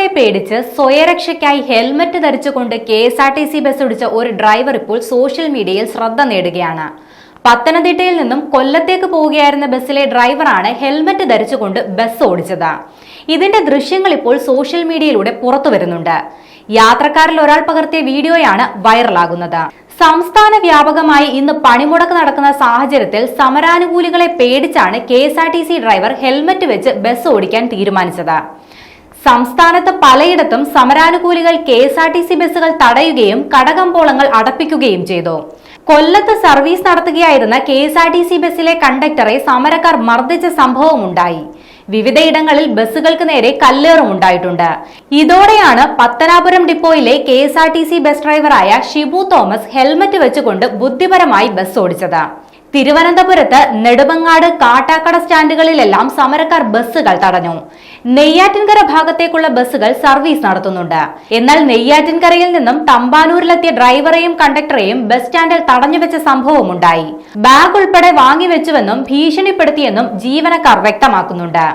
കുലികളെ പേടിച്ച് സ്വയരക്ഷയ്ക്കായി ഹെൽമറ്റ് ധരിച്ചുകൊണ്ട് KSRTC bus ഓടിച്ച ഒരു ഡ്രൈവർ ഇപ്പോൾ സോഷ്യൽ മീഡിയയിൽ ശ്രദ്ധ നേടുകയാണ്. പത്തനംതിട്ടയിൽ നിന്നും കൊല്ലത്തേക്ക് പോവുകയായിരുന്ന ബസ്സിലെ ഡ്രൈവറാണ് ഹെൽമറ്റ് ധരിച്ചുകൊണ്ട് ബസ് ഓടിച്ചത്. ഇതിന്റെ ദൃശ്യങ്ങൾ ഇപ്പോൾ സോഷ്യൽ മീഡിയയിലൂടെ പുറത്തു വരുന്നുണ്ട്. യാത്രക്കാരിൽ ഒരാൾ പകർത്തിയ വീഡിയോയാണ് വൈറലാകുന്നത്. സംസ്ഥാന വ്യാപകമായി ഇന്ന് പണിമുടക്ക് നടക്കുന്ന സാഹചര്യത്തിൽ സമരാനുകൂലികളെ പേടിച്ചാണ് KSRTC ഡ്രൈവർ ഹെൽമറ്റ് വെച്ച് ബസ് ഓടിക്കാൻ തീരുമാനിച്ചത്. സംസ്ഥാനത്ത് പലയിടത്തും സമരാനുകൂലികൾ KSRTC ബസ്സുകൾ തടയുകയും കടകമ്പോളങ്ങൾ അടപ്പിക്കുകയും ചെയ്തു. കൊല്ലത്ത് സർവീസ് നടത്തുകയായിരുന്ന KSRTC ബസ്സിലെ കണ്ടക്ടറെ സമരക്കാർ മർദ്ദിച്ച സംഭവമുണ്ടായി. വിവിധയിടങ്ങളിൽ ബസ്സുകൾക്ക് നേരെ കല്ലേറും ഉണ്ടായിട്ടുണ്ട്. ഇതോടെയാണ് പത്തനാപുരം ഡിപ്പോയിലെ KSRTC ബസ് ഡ്രൈവറായ ഷിബു തോമസ് ഹെൽമറ്റ് വെച്ചുകൊണ്ട് ബുദ്ധിപരമായി ബസ് ഓടിച്ചത്. തിരുവനന്തപുരത്ത് നെടുമങ്ങാട്, കാട്ടാക്കട സ്റ്റാൻഡുകളിലെല്ലാം സമരക്കാർ ബസ്സുകൾ തടഞ്ഞു. നെയ്യാറ്റിൻകര ഭാഗത്തേക്കുള്ള ബസ്സുകൾ സർവീസ് നടത്തുന്നുണ്ട്. എന്നാൽ നെയ്യാറ്റിൻകരയിൽ നിന്നും തമ്പാനൂരിലെത്തിയ ഡ്രൈവറെയും കണ്ടക്ടറെയും ബസ് സ്റ്റാൻഡിൽ തടഞ്ഞുവെച്ച സംഭവമുണ്ടായി. ബാഗ് ഉൾപ്പെടെ വാങ്ങിവെച്ചുവെന്നും ഭീഷണിപ്പെടുത്തിയെന്നും ജീവനക്കാർ വ്യക്തമാക്കുന്നുണ്ട്.